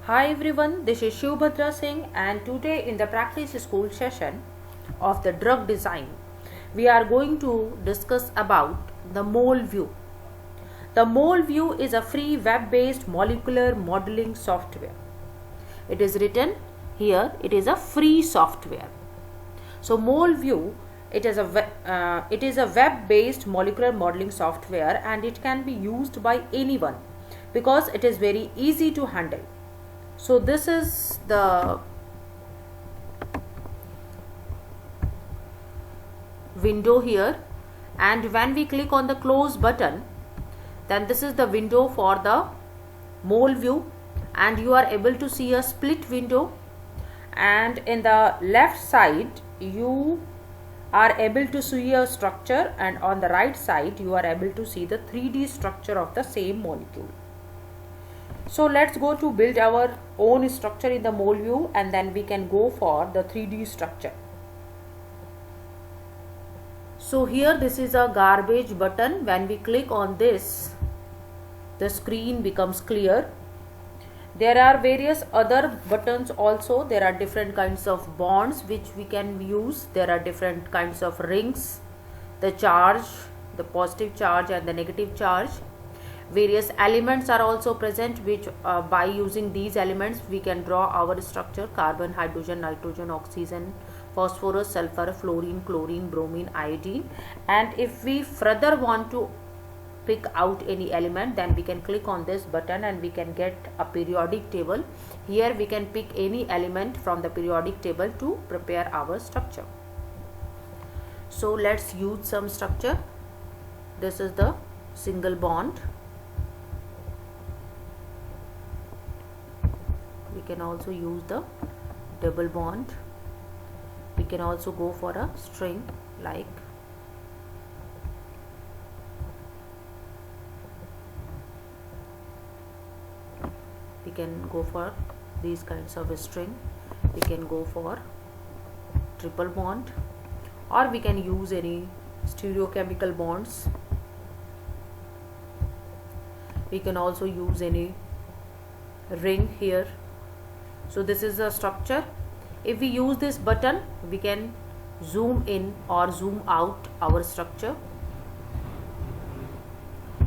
Hi everyone, this is Shiv Bhadra Singh, and today in the practice school session of the drug design, we are going to discuss about the MolView. The MolView is a free web-based molecular modeling software. It is written here, it is a free software. So MolView, it is a web-based molecular modeling software, and it can be used by anyone because it is very easy to handle. So this is the window here, and when we click on the close button, then this is the window for the MolView, and you are able to see a split window, and in the left side you are able to see a structure, and on the right side you are able to see the 3D structure of the same molecule. So let's go to build our own structure in the MolView, and then we can go for the 3D structure. So here this is a garbage button. When we click on this, the screen becomes clear. There are various other buttons also. There are different kinds of bonds which we can use. There are different kinds of rings, the charge, the positive charge and the negative charge. Various elements are also present, which by using these elements we can draw our structure: carbon, hydrogen, nitrogen, oxygen, phosphorus, sulfur, fluorine, chlorine, bromine, iodine. And if we further want to pick out any element, then we can click on this button and we can get a periodic table. Here we can pick any element from the periodic table to prepare our structure. So let's use some structure. This is the single bond. We can also use the double bond. We can also go for a string, like we can go for these kinds of a string. We can go for triple bond, or we can use any stereochemical bonds. We can also use any ring here. So this is a structure. If we use this button, we can zoom in or zoom out our structure.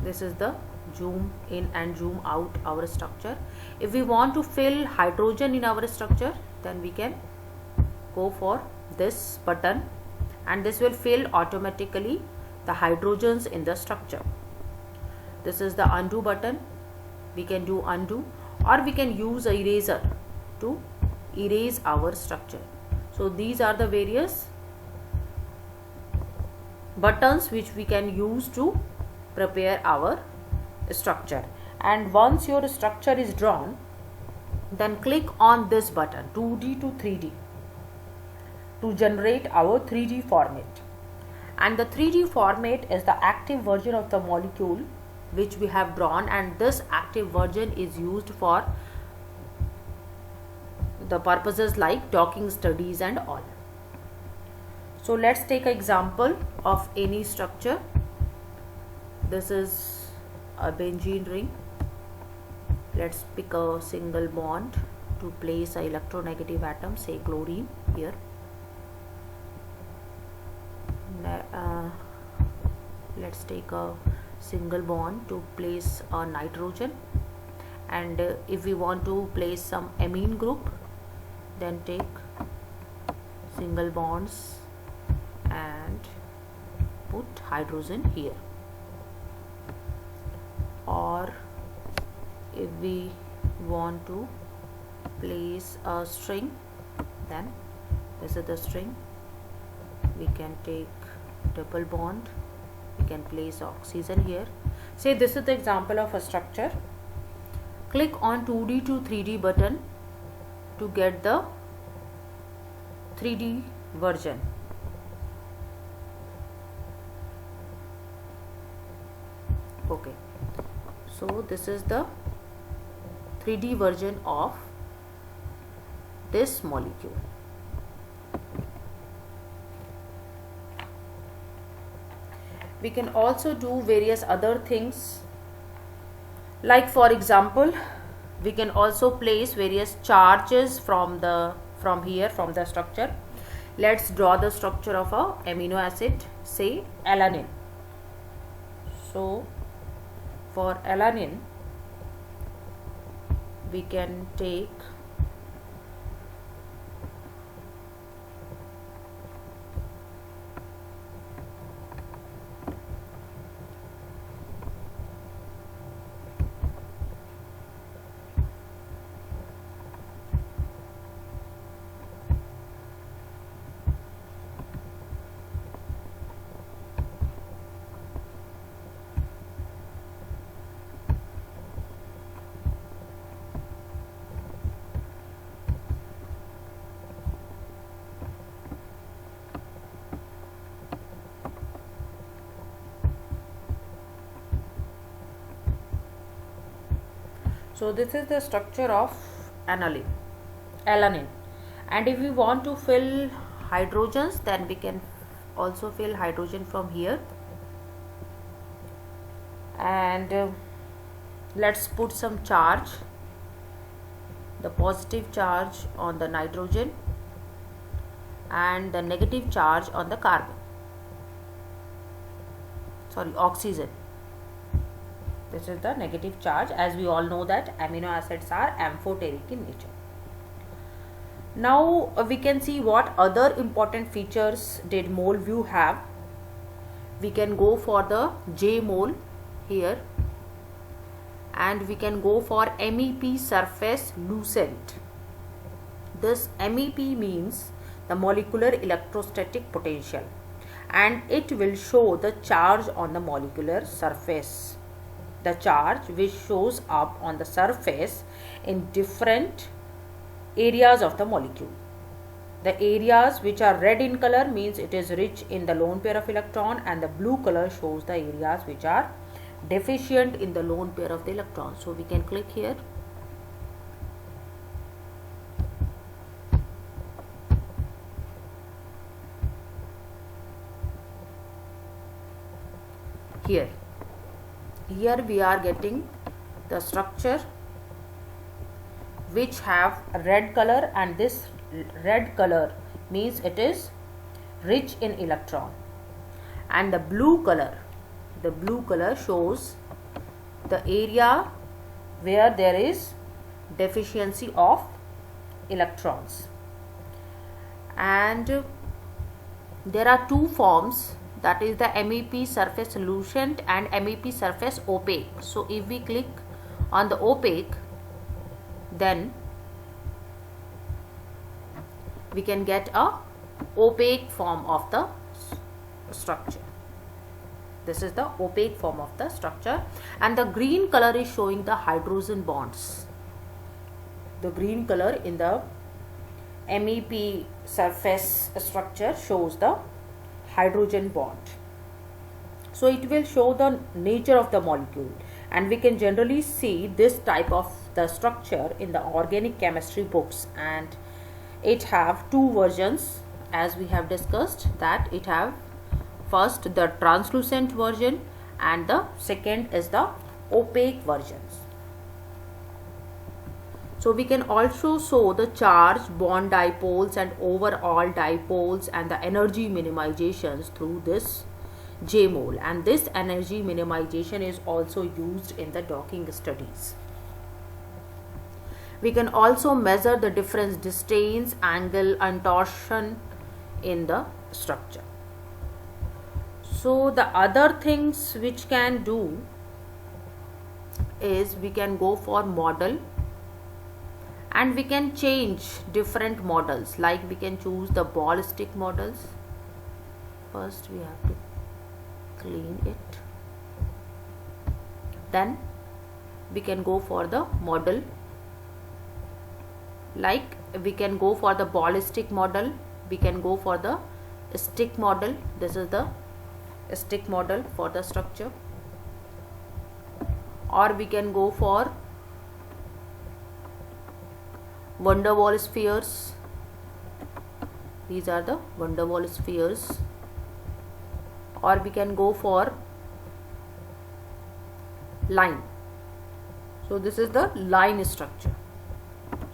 This is the zoom in and zoom out our structure. If we want to fill hydrogen in our structure, then we can go for this button, and this will fill automatically the hydrogens in the structure. This is the undo button. We can do undo, or we can use a eraser to erase our structure. So these are the various buttons which we can use to prepare our structure. And once your structure is drawn, then click on this button 2D to 3D to generate our 3D format. And the 3D format is the active version of the molecule which we have drawn, and this active version is used for the purposes like docking studies and all. So let's take an example of any structure. This is a benzene ring. Let's pick a single bond to place an electronegative atom, say chlorine here. Let's take a single bond to place a nitrogen, and if we want to place some amine group, then take single bonds and put hydrogen here. Or if we want to place a string, then this is the string. We can take double bond. We can place oxygen here. Say this is the example of a structure. Click on 2D to 3D button to get the 3D version. Okay, so this is the 3D version of this molecule. We can also do various other things, like for example We can also place various charges from the structure. Let's draw the structure of a amino acid, say alanine. So for alanine we can take so this is the structure of alanine, and if we want to fill hydrogens, then we can also fill hydrogen from here. And let's put some charge, the positive charge on the nitrogen and the negative charge on the oxygen. This is the negative charge, as we all know that amino acids are amphoteric in nature. Now we can see what other important features did MolView have. We can go for the J-mol here, and we can go for MEP Surface Lucent. This MEP means the molecular electrostatic potential, and it will show the charge on the molecular surface. The charge which shows up on the surface in different areas of the molecule. The areas which are red in color means it is rich in the lone pair of electron, and the blue color shows the areas which are deficient in the lone pair of the electron. So we can click here. Here we are getting the structure which have a red color, and this red color means it is rich in electron, and the blue color shows the area where there is deficiency of electrons. And there are two forms, that is the MEP Surface Lucent and MEP Surface Opaque. So if we click on the opaque, then we can get a opaque form of the structure. This is the opaque form of the structure, and the green color is showing the hydrogen bonds. The green color in the MEP surface structure shows the hydrogen bond. So it will show the nature of the molecule, and we can generally see this type of the structure in the organic chemistry books, and it have two versions, as we have discussed, that it have first the translucent version and the second is the opaque versions. So we can also show the charge, bond dipoles and overall dipoles and the energy minimizations through this J-mol, and this energy minimization is also used in the docking studies. We can also measure the difference distance, angle and torsion in the structure. So the other things which can do is we can go for model, and we can change different models, like we can choose the ballistic models. First we have to clean it, then we can go for the model, like we can go for the ballistic model, we can go for the stick model. This is the stick model for the structure, or we can go for van der Waals spheres. These are the van der Waals spheres, or we can go for line. So this is the line structure.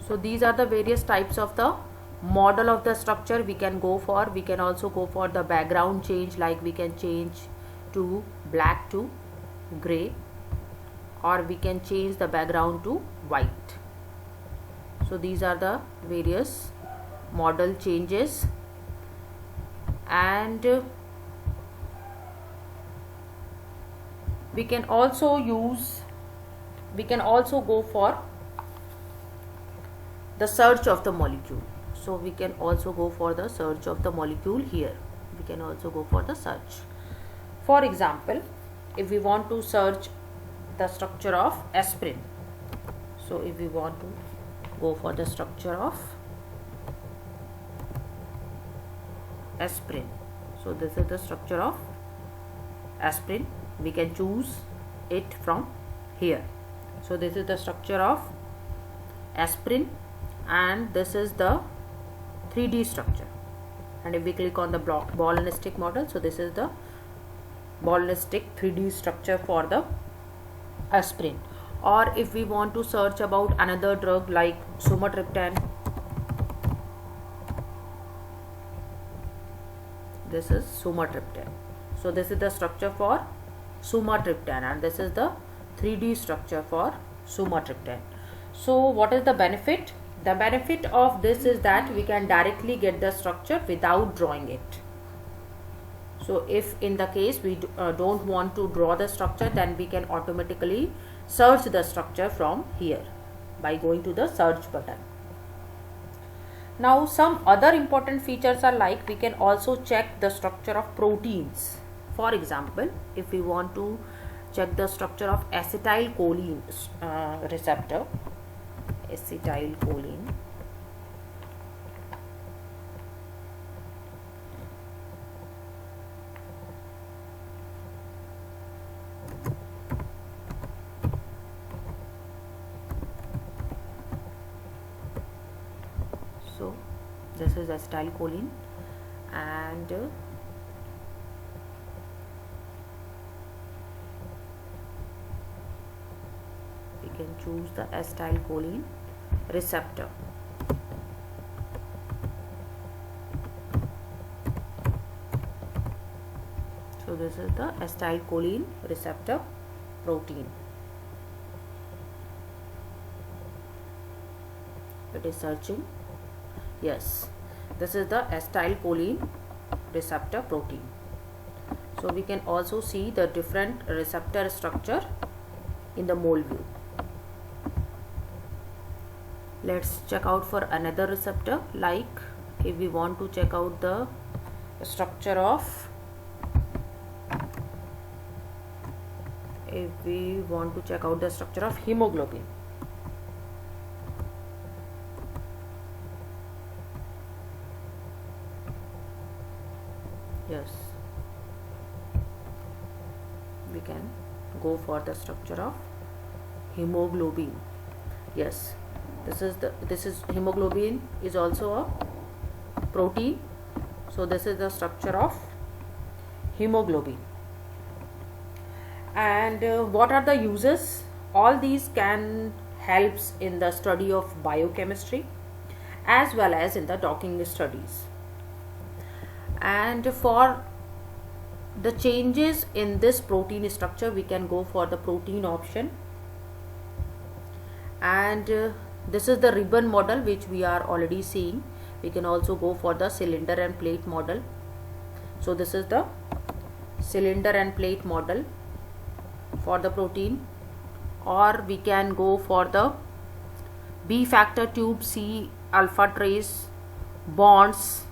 So these are the various types of the model of the structure we can go for. We can also go for the background change, like we can change to black to gray, or we can change the background to white. So these are the various model changes. And we can also go for the search of the molecule. So we can also go for the search of the molecule here. We can also go for the search. For example, if we want to search the structure of aspirin, so if we want to go for the structure of aspirin, so this is the structure of aspirin, we can choose it from here. So this is the structure of aspirin, and this is the 3D structure. And if we click on the ball and stick model, so this is the ball and stick 3D structure for the aspirin. Or if we want to search about another drug like sumatriptan, this is sumatriptan. So this is the structure for sumatriptan, and this is the 3D structure for sumatriptan. So what is the benefit? The benefit of this is that we can directly get the structure without drawing it. So if in the case we don't want to draw the structure, then we can automatically search the structure from here by going to the search button. Now some other important features are like we can also check the structure of proteins. For example, if we want to check the structure of acetylcholine receptor, acetylcholine, so this is acetylcholine, and we can choose the acetylcholine receptor. So this is the acetylcholine receptor protein. It is searching. Yes, this is the acetylcholine receptor protein. So we can also see the different receptor structure in the MolView. Let's check out for another receptor, like if we want to check out the structure of, if we want to check out the structure of hemoglobin. Yes, we can go for the structure of hemoglobin. Yes, this is hemoglobin is also a protein. So this is the structure of hemoglobin. And what are the uses? All these can helps in the study of biochemistry as well as in the docking studies. And for the changes in this protein structure, we can go for the protein option. And this is the ribbon model which we are already seeing. We can also go for the cylinder and plate model. So this is the cylinder and plate model for the protein. Or we can go for the B factor tube, C alpha trace, bonds.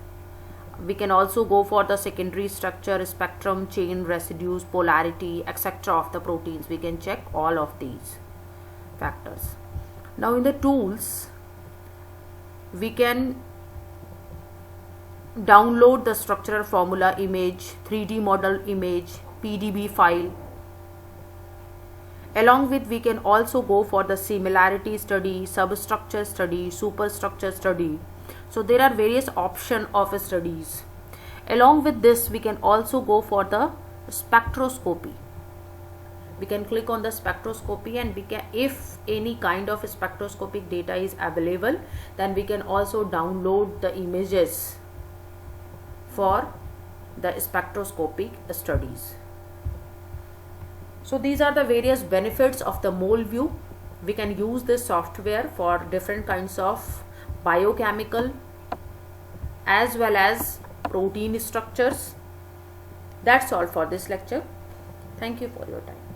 We can also go for the secondary structure, spectrum, chain, residues, polarity, etc. of the proteins. We can check all of these factors. Now in the tools, we can download the structural formula image, 3D model image, PDB file. Along with, we can also go for the similarity study, substructure study, superstructure study. So there are various options of studies. Along with this, we can also go for the spectroscopy. we can click on the spectroscopy, and we can, if any kind of spectroscopic data is available, then we can also download the images for the spectroscopic studies. So these are the various benefits of the MolView. We can use this software for different kinds of biochemical as well as protein structures. That's all for this lecture. Thank you for your time.